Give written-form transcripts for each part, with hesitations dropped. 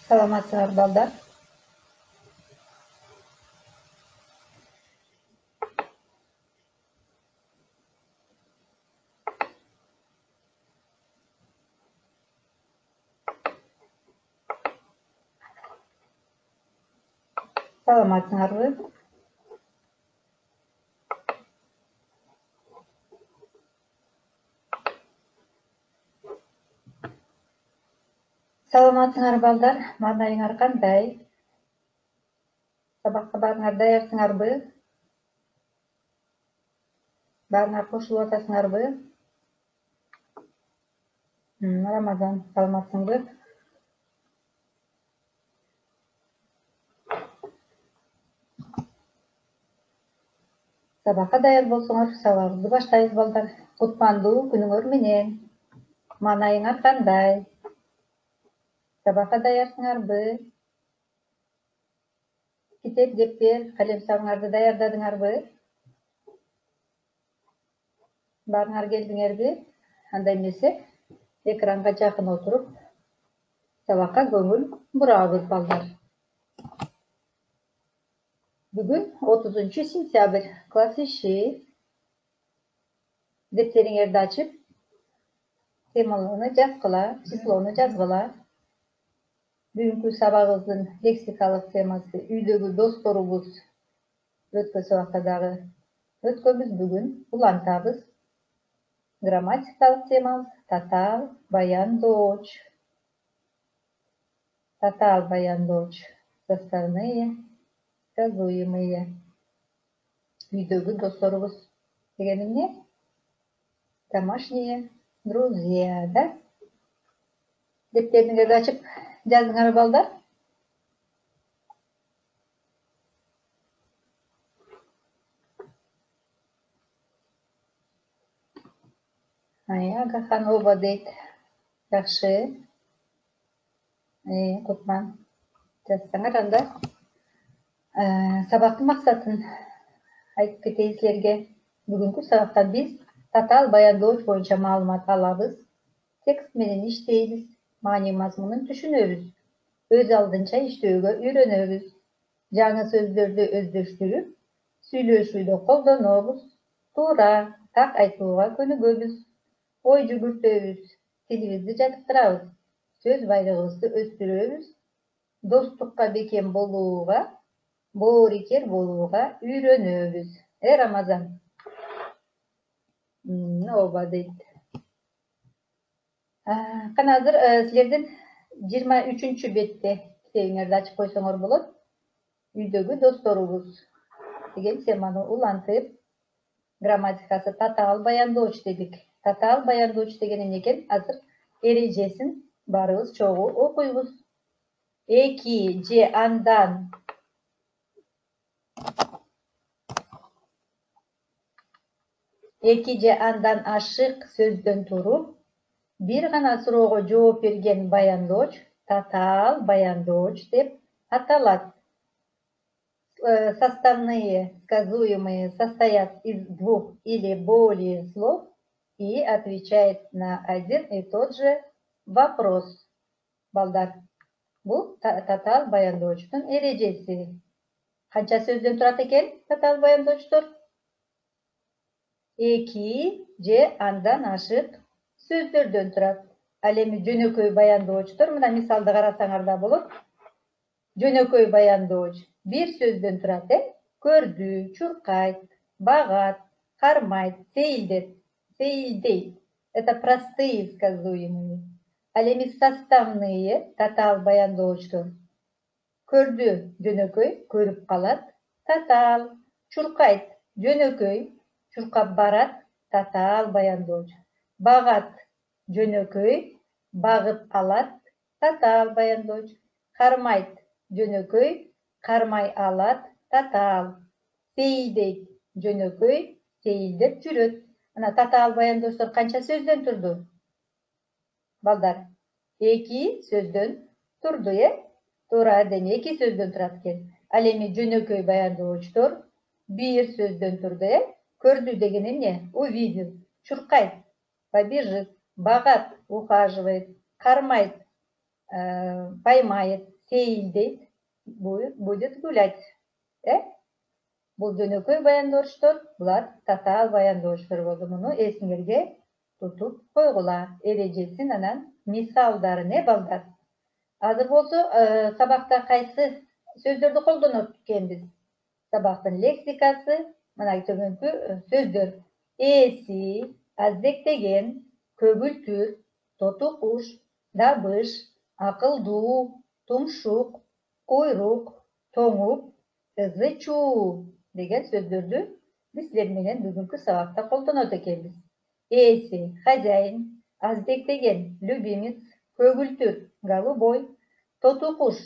Саламатсыңар балдар. Саламатсыңарбы? Саламатсыңар балдар. Маанайыңар кандай? Сабакка баарыңар даярсыңарбы? Баарыңар кошулуп атасыңарбы? Рамазан, саламатсыңбы? Сабакка даяр болсоңор, сабагыңызды баштайбыз балдар. Кутмандуу күнүңөр менен. Маанайыңар кандай? Сабакка даярсыңарбы? Китеп, дептер, калемсабыңарды даярдадыңарбы? Баарыңар келдиңерби? Андай эмесе, экранга жакын отуруп, сабакка көңүл бурабыз балдар. Бүгүн 30 сентябрь, класс иши. Дептериңерди ачып, темаларны жазгыла, числону жазгыла. Бүгүнкү сабагыбыздын лексикалык темасы үйдөгү досторубуз. Өткөн сабакта дагы өткөнбүз, бүгүн улантабыз. Грамматикалык темабыз татаал баяндооч. Татаал баяндооч. Составные, сказуемые. Үйдөгү досторубуз деген эмне? Домашние друзья, да? Дептериңерди ачып жаздыңар балдар? Агахан оба дейт. Жакшы. Кутман. Жазсаңар анда. Сабактын максатын айтып кетейин силерге. Бүгүнкү сабакта биз татаал баяндооч боюнча маалымат алабыз. Текст менен иштейбиз. Маани мазмунун түшүнөбүз. Өз алдынча иштөөгө үйрөнөбүз. Жаңы сөздөрдү өздөштүрүп, сүйлөшүүдө колдонобуз. Туура, так айтууга көнүгөбүз. Ой жүгүртөбүз. Тилибизди жаттыктырабыз. Сөз байлыгыбызды өстүрөбүз. Достукка бекем болууга, боорукер болууга үйрөнөбүз. Рамазан. Оба дейт. Кана азыр силердин 23 бетте китебиңерди ачып койсоңор болот. Үйдөгү досторубуз деген теманы улантып, грамматикасы татаал баяндооч дедик. Татаал баяндооч деген эмне экен? Азыр эрежесин баарыбыз чогуу окуйбуз. Эки же андан ашык сөздөн туруп, бир гана суроого жооп берген баяндооч татаал баяндооч деп аталат. Составные, сказуемые состоят из 2 или более слов и отвечает на один и тот же вопрос. Балдар, бул татаал баяндоочтун эрежеси. Канча сөздөн турат экен татаал баяндоочтор? 2 же андан ашык сөздөрдөн турат. Ал эми жөнөкөй баяндоочтор, мына мисалды карасаңар да болот. Жөнөкөй баяндооч бир сөздөн турат, көрдү, чуркайт, багат, кармайт, сейилдейт. Это простые сказуемые. Ал эми составные татаал баяндоочтор. Көрдү, жөнөкөй, көрүп калат, татаал. Чуркайт, жөнөкөй, чуркап барат, татаал баяндооч. Багат, жөнөкөй, багып алат, татаал баяндооч. Кармайт, жөнөкөй, кармай алат, татаал. Сейилдейт, жөнөкөй, сейилдеп жүрөт. Мына татаал баяндоочтор канча сөздөн турду? Балдар, 2 сөздөн турду, Туура, дене 2 сөздөн турат экен. Ал эми жөнөкөй баяндоочтор 1 сөздөн турду, Көрдү деген эмне? Увидел. Чуркайт, побежит. Багат, ухаживает. Кармайт, поймает. сейилдейт. Будет гулять. Бул жөнөкөй баяндоочтор, булар татаал баяндоочтор болду. Муну эсиңерге тутуп койгула. Эрежесин анан мисалдарын, балдар. Азыр болсо сабакта кайсы сөздөрдү колдонот экенбиз? Сабактын лексикасы, мына төмөнкү сөздөр: эси, аздектеген, көгүлтүр, тоту куш, дабыш, акылдуу, тумшук, куйрук, тоңуп, ызы чуу деген сөздөрдү биз силер менен бүгүнкү сабакта колдонот экенбиз. Эси хозяин, аздектеген любимец, көгүлтүр голубой, тоту куш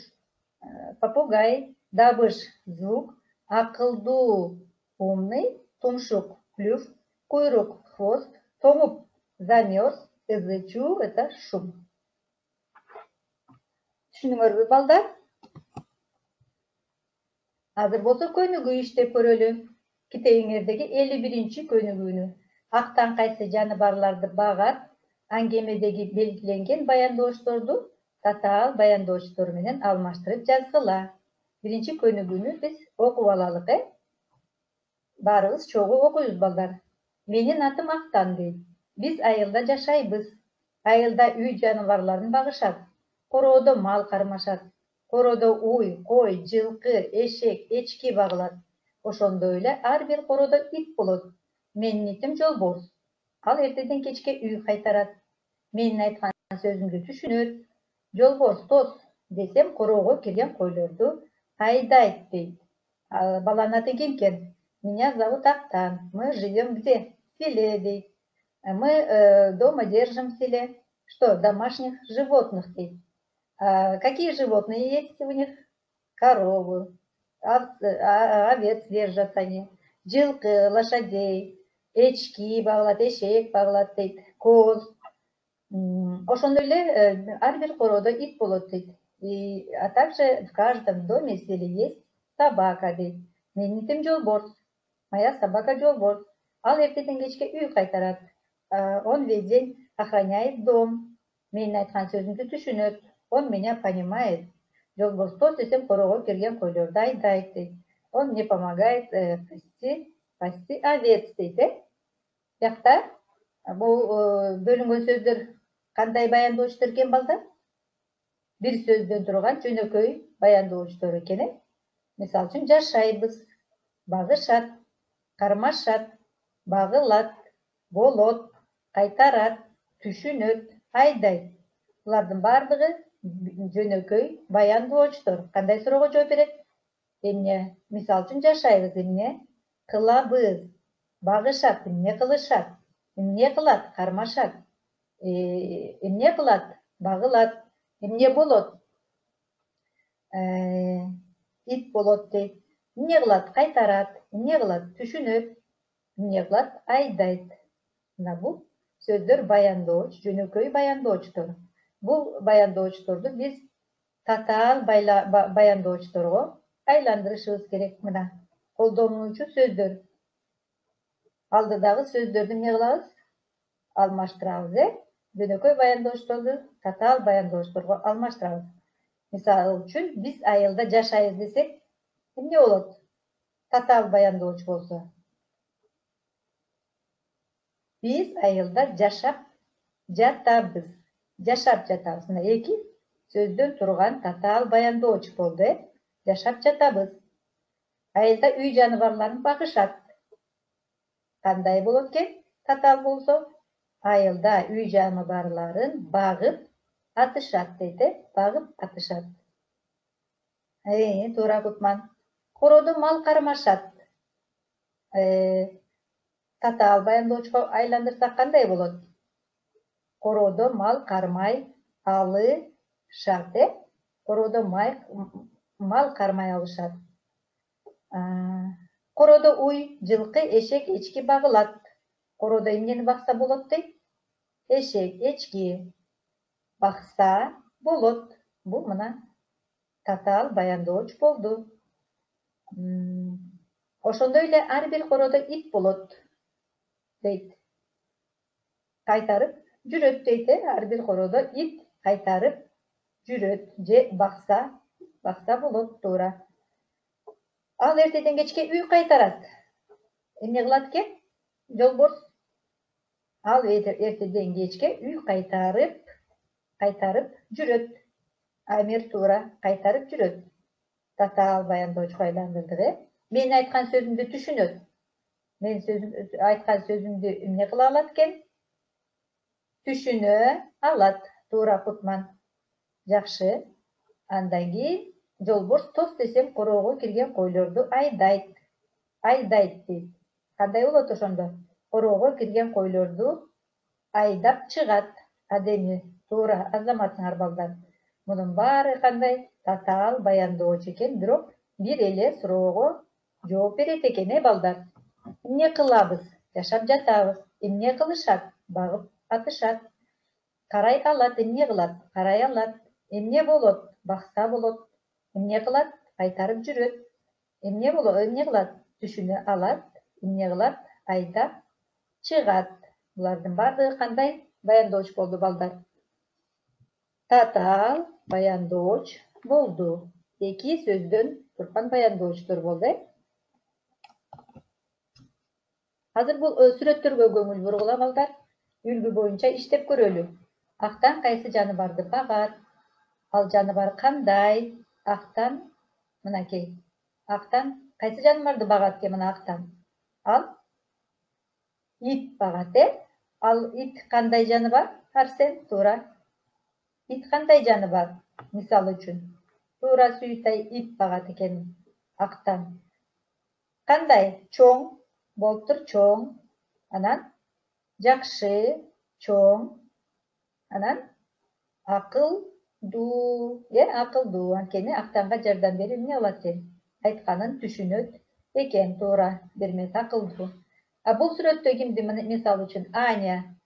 попугай, дабыш звук, акылдуу умный, тумшук клюв, куйрук хвост, тоңуп замерз, ызы чуу это шум. Түшүнүңөрбү балдар? Азыр болсо көнүгүү иштеп көрөлү. Китебиңердеги 51-чи көнүгүүнү. Актан кайсы жаныбарларды багат, аңгемедеги белгиленген баяндоочторду татаал баяндоочтор менен алмаштырып жазгыла. Биринчи көнүгүүнү биз окуп алалык, Баарыбыз чогуу окуйбуз балдар. Менин атым Актан дейт. Биз айылда жашайбыз. Айылда үй жаныбарларын багышат. Короодо мал кармашат. Короодо уй, кой, жылкы, эшек, эчки багылат. Ошондой эле ар бир короодо ит болот. Менин итим Жолборс. Ал эртеден кечке үй кайтарат. Менин айткан сөзүмдү түшүнөт. Жолборс тос десем, короого кирген койлорду айдайт дейт. Баланын аты ким экен? Меня зовут Актан. Мы живем где? В селе дейт. Мы дома держим в селе. Что, домашних животных дейт. Какие животные есть у них? Корову, овец держат они, жылкы, лошадей, эчки багылат, эшек багылат дейт, коз. Ошондой эле ар бир короодо ит болот дейт. А также в каждом доме в селе есть собака дейт. Менин итим Жолборс. Моя собака Жолборс. Ал эртеден кечке үй кайтарат. Он весь день охраняет дом. Менин айткан сөзүмдү түшүнөт. Он меня понимает. Жолборс тос десем, короого кирген койлорду айдайт дейт. Он мне помогает пасти овец дейт. Бияқта бул бөлүнгөн сөздөр кандай баяндоочтор экен балдар? Бир сөздөн турган жөнөкөй баяндоочтор экен. Мисалы үчүн жашайбыз, багышат, кармашат, багылат, болот, кайтарат, түшүнөт, айдайт. Булардын баардыгы жөнөкөй баяндоочтор. Кандай суроого жооп берет? Эмне? Мисалы үчүн жашайбыз, эмне кылабыз? Багышат, эмне кылышат? Эмне кылат? Кармашат. Эмне кылат? Багылат. Эмне болот? Ит болот дейт. Эмне кылат? Кайтарат. Эмне кылат? Түшүнөт. Эмне кылат? Айдайт. Мына бул сөздөр баяндооч, жөнөкөй баяндоочтор. Бул баяндоочторду биз татаал баяндоочторго айландырышыбыз керек. Мына колдонуучу сөздөр. Алдыдагы сөздөрдү эмне кылабыз? Алмаштырабыз, Жөнөкөй баяндоочторду татаал баяндоочторго алмаштырабыз. Мисалы үчүн биз айылда жашайбыз десек, эмне болот? Татаал баяндооч болсо. Биз айылда жашап жатабыз. Жашап жатабыз. Мына эки сөздөн турган татаал баяндооч болду. Жашап жатабыз. Айылда үй жаныбарларын багышат. Кандай болот экен? Татаал болсо, айылда үй жаныбарларын багып атышат дейт. Багып атышат. Туура Кутман. Короодо мал кармашат. Татаал баяндоочко айландырсак кандай болот? Короодо мал кармай алышат. Короодо мал кармай алышат. Короодо уй, жылкы, эшек, эчки багылат. Короодо эмнени бакса болот дейт? Эшек, эчки бакса болот. Бул мына татаал баяндооч болду. Ошондой эле ар бир короодо ит болот дейт. Кайтарып жүрөт дейт. Ар бир короодо ит кайтарып жүрөт же бакса Baksa bolot, tуура. Ал эртеден кечке үй кайтарат. Эмне кылат экен? Жолборс. Ал эртеден кечке үй кайтарып жүрөт. Амир туура кайтарып жүрөт. Татаал баяндоочку айландырдык. Мен айткан сөзүмдү түшүнөт. Мен айткан сөзүмдү эмне кыла алат экен? Түшүнө алат. Туура Кутман. Жакшы. Андан кийин жолборс тос десем короого кирген койлорду айдайт. Айдайт дейт. Кандай болот ошондо? Короого кирген койлорду айдап чыгат. Адеми. Туура, азаматыңар балдар. Мунун баары кандай? Татаал баяндоочу экен, бирок бир эле суроого жооп берет экен, балдар. Эмне кылабыз? Жашап жатабыз. Эмне кылышат? Багып атышат. Карай алат, эмне кылат? Карай алат. Эмне болот? Бакса болот. Эмне кылат? Кайтарып жүрөт. Эмне болот? Эмне кылат? Түшүнө алат. Эмне кылат? Айдап чыгат. Булардын баардыгы кандай баяндооч болду, балдар? Татаал баяндооч болду. Эки сөздөн турган баяндоочтор болду. Азыр бул сүрөттөргө көңүл бургула, балдар. Үлгү боюнча иштеп көрөлү. Актан кайсы жаныбарды багат? Ал жаныбар кандай? Актан мынакей. Актан кайсы жаныбарды багат экен мына актан? Ал ит багат, Ал ит кандай жаныбар? Арсен, туура. Ит кандай жаныбар? Мисал үчүн. Туура, Сүйүтай ит багат экен актан. Кандай? Чоң. Болуптур, чоң. Анан жакшы, чоң. Анан акылдуу, акылдуу. Анткени актанга жардам берип эмне кылат экен? Айтканын түшүнөт экен, туура. Бермет, акылдуу. А бул сүрөттө кимди, мисал үчүн? Аня.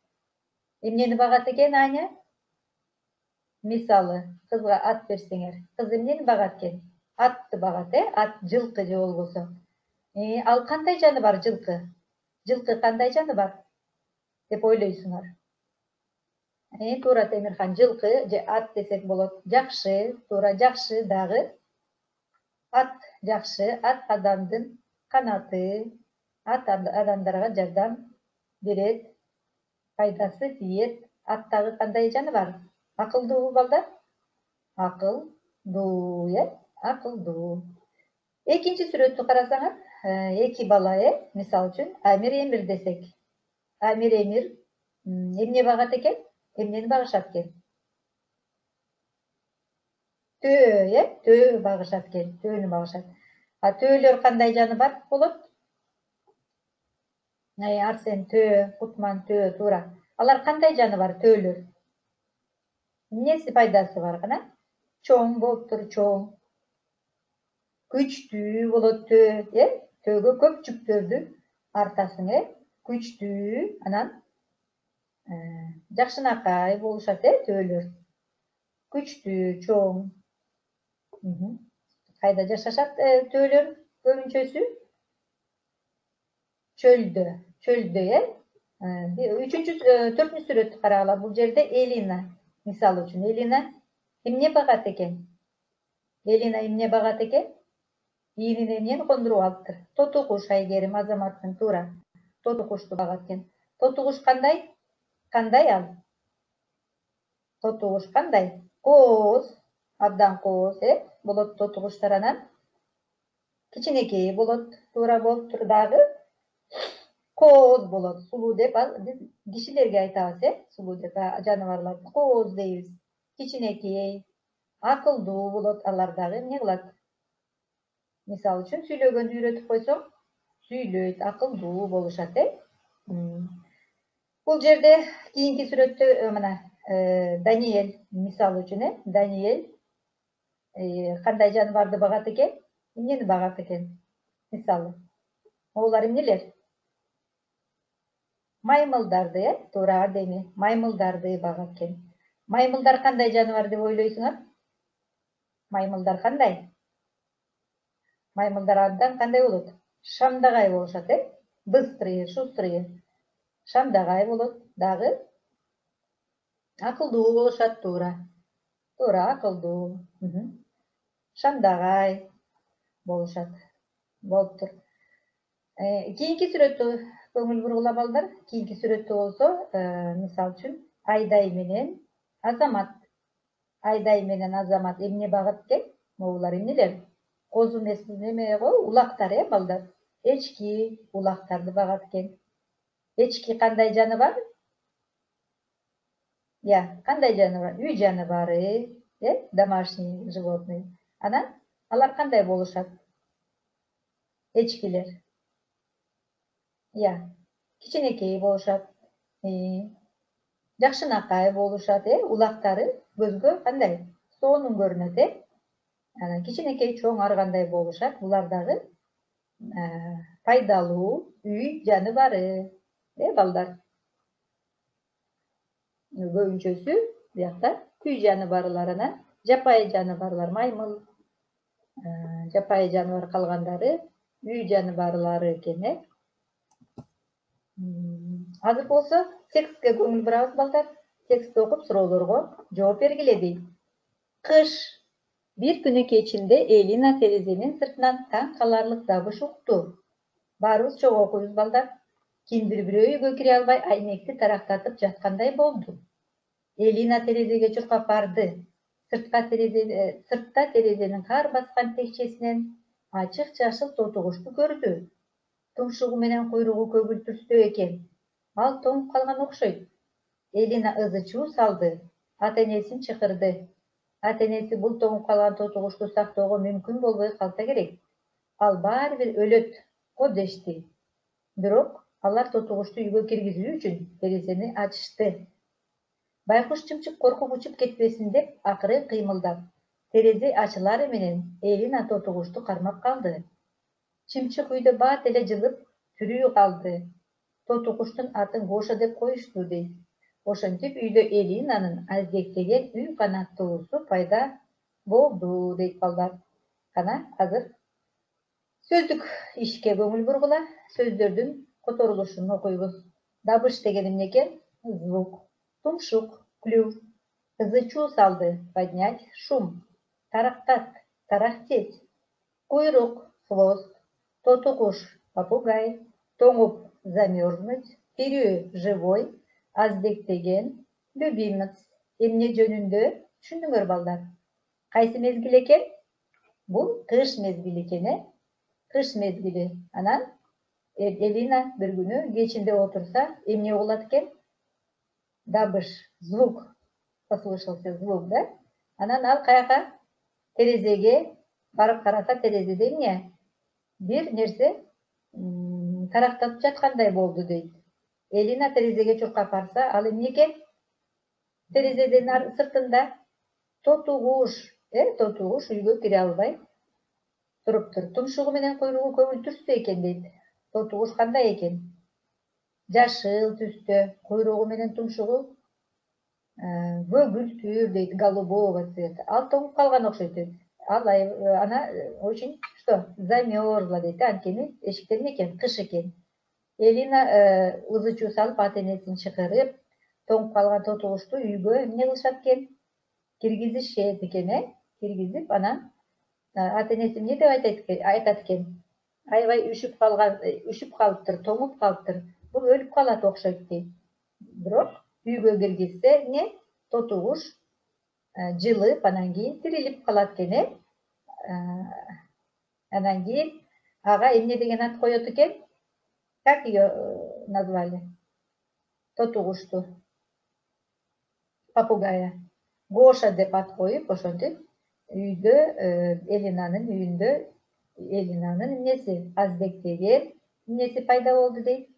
Эмнени багат экен Аня? Мисалы, кызга ат берсеңер. Кыз эмнени багат экен? Атты багат, Ат жылкы же болбосо. Ал кандай жаныбар жылкы? Жылкы кандай жаныбар? Деп ойлойсуңар. Туура, Темирхан, жылкы же ат десек болот. Жакшы, туура, жакшы дагы. Ат жакшы, ат адамдын канаты. Ат адамдарга жардам берет. Пайдасы тиет. Аттагы кандай жаныбар? Акылдуу, балдар? Акылдуу, акылдуу. Экинчи сүрөттү карасаңар, эки бала, мисал үчүн, Амир Эмир десек. Амир Эмир эмне багат экен? Эмнени багышат экен? Төө, төө багышат экен. Төөнү багышат. А төөлөр кандай жаныбар болот? Арсен, төө, Кутман, төө, туура. Алар кандай жаныбар, төөлөр? Эмнеси пайдасы бар гана? Чоң болуптур, чоң. Күчтүү болот төө, Төөгө көп жүктөрдү артасың, Күчтүү, анан жакшынакай болушат, төөлөр. Күчтүү, чоң. Кайда жашашат төөлөр көбүнчөсү? Чөлдө, төртүнчү сүрөттү карагыла. Бул жерде Элина, мисал үчүн, Элина эмне багат экен? Элина эмне багат экен? Ийинине эмнени кондуруп алыптыр? Тоту куш, Айгерим, азаматтын, туура. Тоту кушту багат экен. Тоту куш кандай? Кандай ал? Тоту куш кандай? Кооз, абдан кооз, болот тоту куштар. Анан кичинекей болот, туура болуптур дагы. Кооз болот, сулуу деп биз кишилерге айтабыз, сулуу деп жаныбарларды кооз дейбиз. Кичинекей, акылдуу болот, алар дагы эмне кылат? Мисал үчүн, сүйлөгөндү үйрөтүп койсоң, сүйлөйт, акылдуу болушат, Бул жерде кийинки сүрөттө мына Даниэль, мисал үчүн, Даниэль кандай жаныбарды багат экен? Эмнени багат экен? Мисалы. Олар эмнелер? Маймылдарды, туура, Адеми, маймылдарды багат экен. Маймылдар кандай жаныбар деп ойлойсуңар? Маймылдар кандай? Маймылдар абдан кандай болот? Шамдагай болушат, Быстрые, шустрые. Шамдагай болот, дагы акылдуу болушат, туура. Туура, акылдуу. Шамдагай болушат. Болуптур. Кийинки сүрөттү көңүл бургула балдар. Кийинки сүрөттү болсо, мисал үчүн Айдай менен Азамат. Айдай менен Азамат эмне багат экен? Могулар эмнелер? Козу эмес неме го, улактар, балдар. Эчки улактарды багат экен. Эчки кандай жаныбар? Кандай жаныбар? Үй жаныбары, домашний животный. Анан алар кандай болушат? Эчкилер. Кичинекей болушат. Жакшынакай болушат, улактары көзгө кандай? Сонун көрүнөт, Анан кичинекей чоң ар кандай болушат? Булар дагы пайдалуу үй жаныбары, балдар. Көбүнчөсү биякта үй жаныбарларына, жапайы жаныбарлар маймыл, жапайы жаныбар калгандары үй жаныбарлары экен, Азыр болсо текстке көңүл бурабыз балдар. Текстти окуп суроолорго жооп бергиле дейт. Кыш. Бир күнү кечинде Элина терезенин сыртынан таң каларлык дабыш укту. Баарыбыз чогуу окуйбуз балдар. Кимдир бирөө үйгө кире албай айнекти тарактатып жаткандай болду. Элина терезеге чуркап барды. Сыртта терезенин кар баскан текчесинен ачык жашыл тотугушту көрдү. Тумшугу менен куйругу көгүл түстө экен. Ал тоңуп калган окшойт. Элина ызы-чуу салды. Ата-энесин чакырды. Ата-энеси бул тоңуп калган тотугушту сактоого мүмкүн болбой калса керек. Ал баары бир өлөт го дешти. Бирок алар тотугушту үйгө киргизүү үчүн терезени ачышты. Байкуш Чымчык коркуп учуп кетпесин деп акырын кыймылдап, терезе ачылары менен Элина тотугушту кармап калды. Чымчык үйдө бат эле жылып, тирүү калды. Тотугуштун атын Гоша деп коюшту дейт. Ошентип үйдө Элинанын аздектеген үй канаттуусу пайда болду дейт балдар. Кана азыр сөздүк ишке көңүл бургула. Сөздөрдүн которулушун окуйбуз. Дабыш деген эмне экен? Звук. Тумшук, клюв. Ызы-чуу салды, поднять, шум. Тарактат, тарахтеть. Куйрук, хвост. Тотугуш, попугай. Тоңуп, замерзнуть. Тирүү, живой. Аздектеген, любимец. Эмне жөнүндө түшүндүңөр балдар? Кайсы мезгил экен? Бул кыш мезгили экен, Кыш мезгили. Анан Элина бир күнү кечинде отурса, эмне болот экен? Дабыш, звук. Послышался звук, да? Анан ал каяка? Терезеге барып караса, терезеде эмне? Бир нерсе тарактатып жаткандай болду дейт. Элина терезеге чуркап барса, ал эмне экен? Терезеден сыртында тотугуш, тотугуш үйгө кире албай туруптур. Тумшугу менен куйругу көңүл түстө экен дейт. Тотугуш кандай экен? Жашыл түстө, куйругу менен тумшугу көгүлтүр дейт, голубого цвета. Ал тоңуп калган окшойт дейт. Ал она очень замерзла дейт, анткени эшикте эмне экен? Кыш экен. Элина ызы-чуу салып, ата-энесин чакырып, тоңуп калган тотугушту үйгө эмне кылышат экен? Киргизишет экен, киргизип, анан ата-энеси эмне деп айтат экен? Аябай үшүп калыптыр, тоңуп калыптыр. Бул өлүп калат окшойт дейт. Бирок үйгө киргизсе, эмне? Тотугуш жылып, анан кийин тирилип калат экен, Анан кийин ага эмне деген ат коет экен? Как ее назвали? Тотугушту. Попугая. Гоша деп ат коюп, ошентип үйдө Элинанын үйүндө Элинанын эмнеси? Аздектеген эмнеси пайда болду дейт?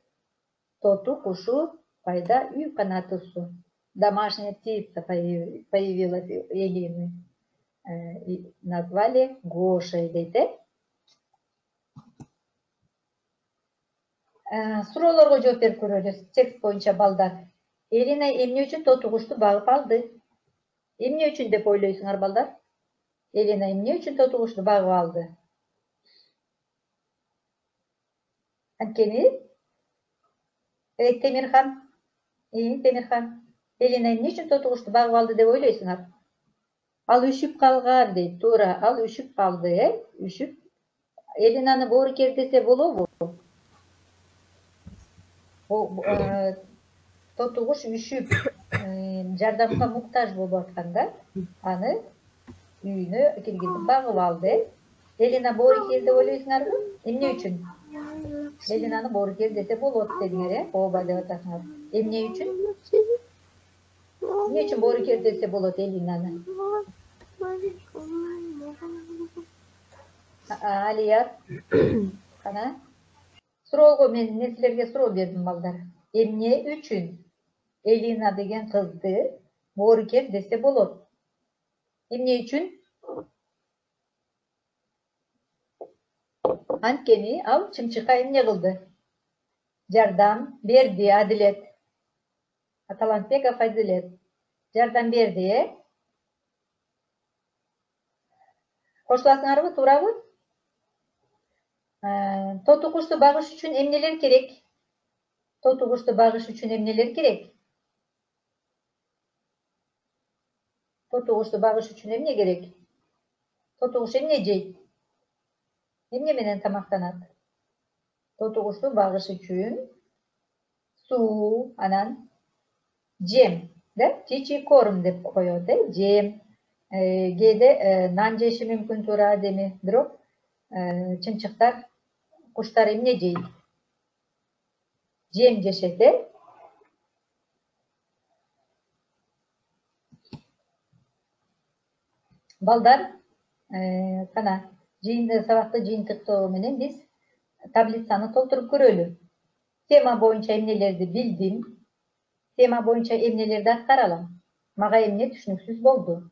Тоту кушу пайда, үй канаттуусу. Домашняя птица появилась у Элины. Назвали Гошей дейт, Суроолорго жооп берип көрөлү. Текст боюнча балдар. Элина эмне үчүн тотугушту багып алды? Эмне үчүн деп ойлойсуңар балдар? Элина эмне үчүн тотугушту багып алды? Анткени Темирхан, Элина эмне үчүн тотугушту багып алды деп ойлойсуңар? Al üşüp kalgar deyip. Tuğra al üşüp kaldı. Üşüp. Elinanı boğruker dese bolu bu. Totuğuş üşüp jardamga muhtaç bolup atkanda anı үйүнө киргизип багып алды. Элина боорукер деп ойлойсуңарбы? Эмне үчүн? Элинаны боорукер десе болот дедиңер, ооба деп атасыңар. Эмне үчүн? Эмне үчүн боорукер десе болот Элинаны? Алия, кана? Суроого мен силерге суроо бердим балдар. Эмне үчүн Элина деген кызды боорукер десе болот? Эмне үчүн? Анткени ал чымчыкка эмне кылды? Жардам берди, Адилет. Аталантбеков Адилет. Жардам берди, Кошуласыңарбы, туурабы? Тоту кушту багыш үчүн эмнелер керек? Тоту кушту багыш үчүн эмнелер керек? Тоту кушту багыш үчүн эмне керек? Тоту куш эмне жейт? Эмне менен тамактанат? Тоту кушту багыш үчүн суу, анан жем, да? Чичи корм деп коет, жем. Кээде нан жеши мүмкүн туура адеми, бирок чымчыктар, куштар эмне жейт? Жем жешет, Балдар, кана, сабакты жыйынтыктоо менен биз таблицаны толтуруп көрөлү. Тема боюнча эмнелерди билдим. Тема боюнча эмнелерди аткара алам. Мага эмне түшүнүксүз болду?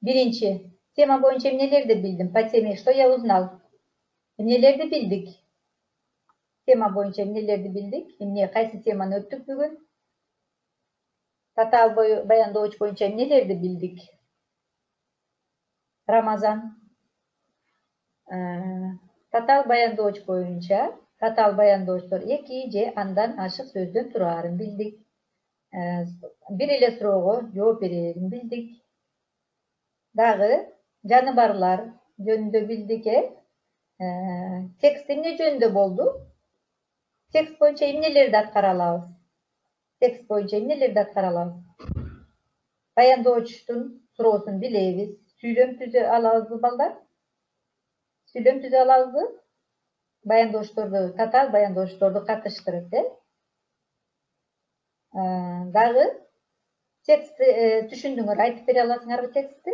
Биринчи, тема боюнча эмнелерди билдим? По теме что я узнал? Эмнелерди билдик? Тема боюнча эмнелерди билдик? Эмне, кайсы теманы өттүк бүгүн? Татаал баяндооч боюнча эмнелерди билдик? Рамазан. Татаал баяндооч боюнча, татаал баяндоочтор эки же андан ашык сөздөн тураарын билдик. Бир эле суроого жооп берерин билдик. Дагы жаныбарлар жөнүндө билдик, Текст эмне жөнүндө болду? Текст боюнча эмнелерди аткара алабыз? Текст боюнча эмнелерди аткара алабыз? Баяндоочтун суроосун билебиз. Сүйлөм түзө алабызбы, балдар? Сүйлөм түзө алабызбы? Баяндоочторду, татаал баяндоочторду катыштырып, Дагы текстти түшүндүңөр, айтып бере аласыңарбы текстти?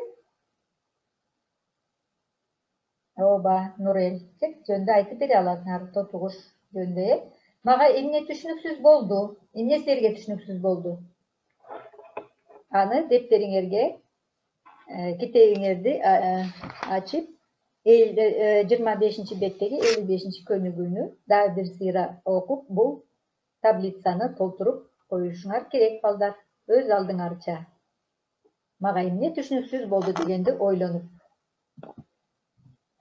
Ооба, Нурел, текст жөнүндө айтып бере аласыңар, тоту куш жөнүндө, Мага эмне түшүнүксүз болду? Эмне силерге түшүнүксүз болду? Аны дептериңерге, китебиңерди ачып, 25 беттеги 55 көнүгүүнү дагы бир сыйра окуп, бул таблицаны толтуруп коюшуңар керек, балдар, өз алдыңарча. Мага эмне түшүнүксүз болду дегенди ойлонуп.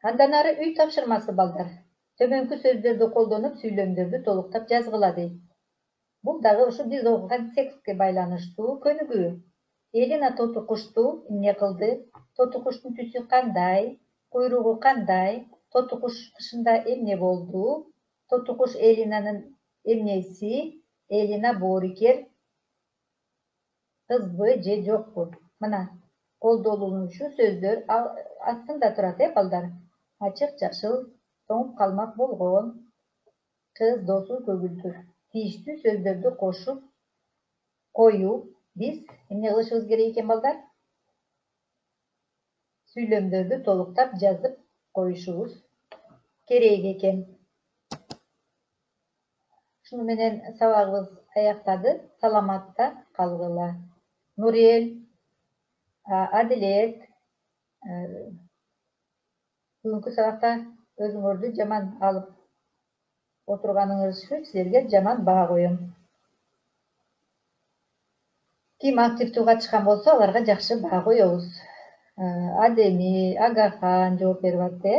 Андан ары үй тапшырмасы, балдар. Төмөнкү сөздөрдү колдонуп, сүйлөмдөрдү толуктап жазгыла дейт. Бул дагы ушу биз окуган текстке байланыштуу көнүгүү. Элина тоту кушту эмне кылды? Тоту куштун түсү кандай? Куйругу кандай? Тоту куш кышында эмне болду? Тоту куш Элинанын эмнеси? Элина боорукер кызбы же жокпу? Мына, колдонулуучу сөздөр астында турат, балдар. Ачык, жашыл, тоңуп калмак болгон, кыз, досу, көгүлтүр. Тийиштүү сөздөрдү кошуп коюп, биз эмне кылышыбыз керек экен, балдар? Сүйлөмдөрдү толуктап жазып коюшубуз керек экен. Шуну менен сабагыбыз аяктады. Саламатта калгыла. Нурел, Адилет, бүгүнкү сабакта өзүңөрдү жаман алып отурганыңыз үчүн силерге жаман баа коем. Ким активдүү катышкан болсо, аларга жакшы баа коебуз. Адеми, Агахан жооп берип атты.